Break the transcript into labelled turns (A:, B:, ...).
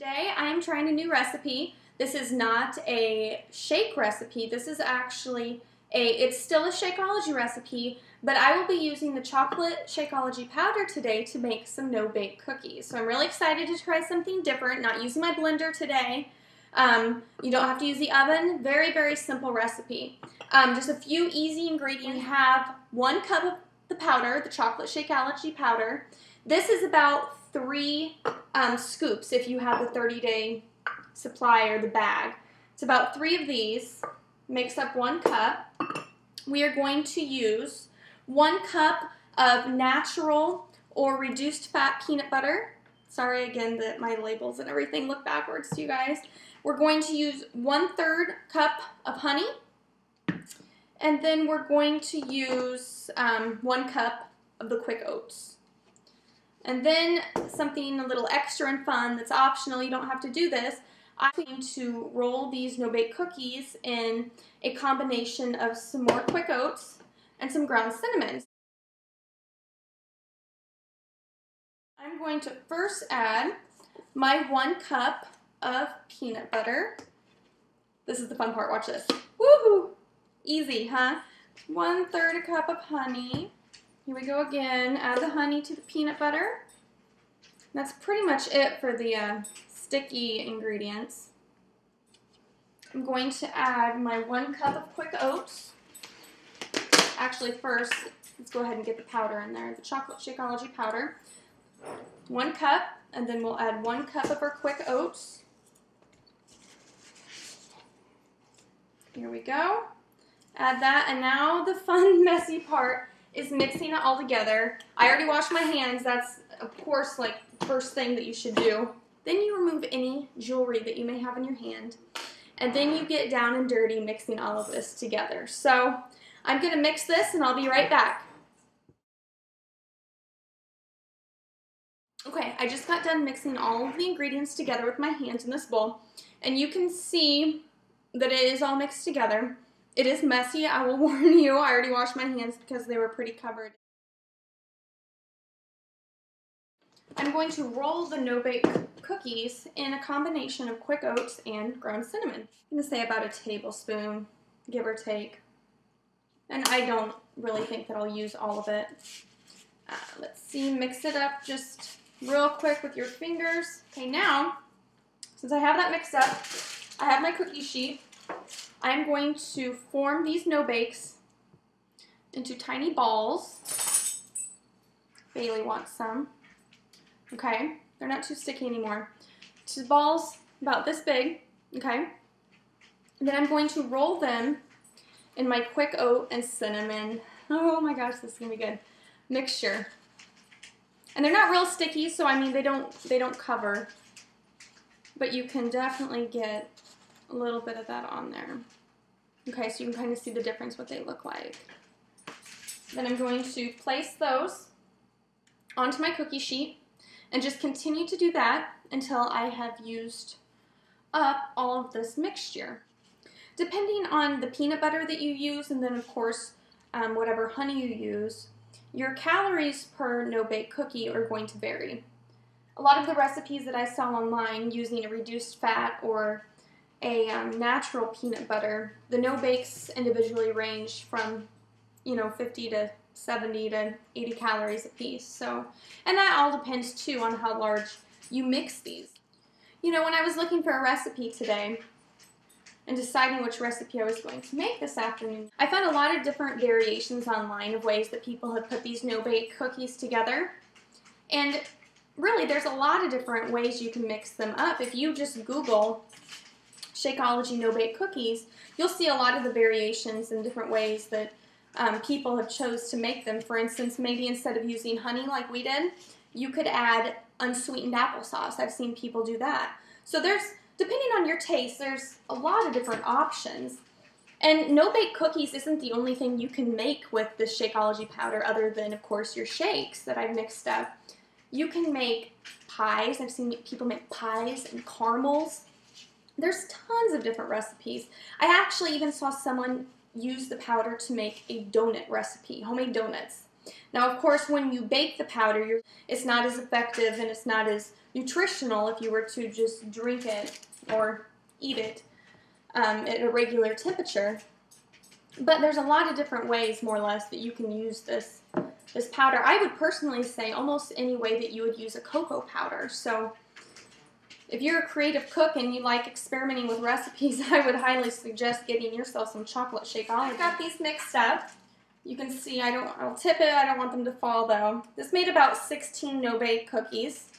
A: Today I'm trying a new recipe. This is not a shake recipe. This is actually it's still a Shakeology recipe, but I will be using the chocolate Shakeology powder today to make some no-bake cookies. So I'm really excited to try something different, not using my blender today. You don't have to use the oven. Very, very simple recipe. Just a few easy ingredients. We have 1 cup of the powder, the chocolate Shakeology powder. This is about 3 scoops if you have the 30-day supply or the bag. It's about 3 of these. Makes up 1 cup. We are going to use 1 cup of natural or reduced fat peanut butter. Sorry again that my labels and everything look backwards to you guys. We're going to use 1/3 cup of honey. And then we're going to use 1 cup of the quick oats. And then something a little extra and fun that's optional, you don't have to do this. I'm going to roll these no-bake cookies in a combination of some more quick oats and some ground cinnamon. I'm going to first add my 1 cup of peanut butter. This is the fun part, watch this. Woohoo! Easy, huh? 1/3 a cup of honey. Here we go again. Add the honey to the peanut butter. That's pretty much it for the sticky ingredients. I'm going to add my 1 cup of quick oats. Actually, first, let's go ahead and get the powder in there. The chocolate Shakeology powder. 1 cup, and then we'll add 1 cup of our quick oats. Here we go. Add that, and now the fun, messy part is mixing it all together. I already washed my hands. That's, of course, like the first thing that you should do. Then you remove any jewelry that you may have in your hand. And then you get down and dirty mixing all of this together. So I'm going to mix this, and I'll be right back. Okay, I just got done mixing all of the ingredients together with my hands in this bowl. And you can see that it is all mixed together. It is messy, I will warn you. I already washed my hands because they were pretty covered. I'm going to roll the no-bake cookies in a combination of quick oats and ground cinnamon. I'm going to say about a tablespoon, give or take. And I don't really think that I'll use all of it. Let's see, mix it up just real quick with your fingers. Okay, now, since I have that mixed up, I have my cookie sheet. I'm going to form these no-bakes into tiny balls. Bailey wants some. Okay, they're not too sticky anymore. 2 balls about this big, okay? And then I'm going to roll them in my quick oat and cinnamon. Oh my gosh, this is gonna be good. Mixture. And they're not real sticky, so I mean they don't cover. But you can definitely get a little bit of that on there. Okay, so you can kind of see the difference what they look like. Then I'm going to place those onto my cookie sheet and just continue to do that until I have used up all of this mixture. Depending on the peanut butter that you use, and then of course whatever honey you use, your calories per no-bake cookie are going to vary. A lot of the recipes that I saw online using a reduced fat or a natural peanut butter, the no-bakes individually range from, 50 to 70 to 80 calories a piece. So, and that all depends too on how large you mix these. When I was looking for a recipe today and deciding which recipe I was going to make this afternoon, I found a lot of different variations online of ways that people have put these no-bake cookies together. And really, there's a lot of different ways you can mix them up. If you just Google Shakeology no-bake cookies, you'll see a lot of the variations and different ways that people have chose to make them. For instance, maybe instead of using honey like we did, you could add unsweetened applesauce. I've seen people do that. So depending on your taste, there's a lot of different options. And no-bake cookies isn't the only thing you can make with this Shakeology powder other than, of course, your shakes that I've mixed up. You can make pies. I've seen people make pies and caramels. There's tons of different recipes. I actually even saw someone use the powder to make a donut recipe, homemade donuts. Now, of course, when you bake the powder, it's not as effective and it's not as nutritional if you were to just drink it or eat it at a regular temperature. But there's a lot of different ways, more or less, that you can use this powder. I would personally say almost any way that you would use a cocoa powder. So if you're a creative cook and you like experimenting with recipes, I would highly suggest getting yourself some chocolate Shakeology. I got these mixed up. You can see I'll tip it. I don't want them to fall though. This made about 16 no-bake cookies.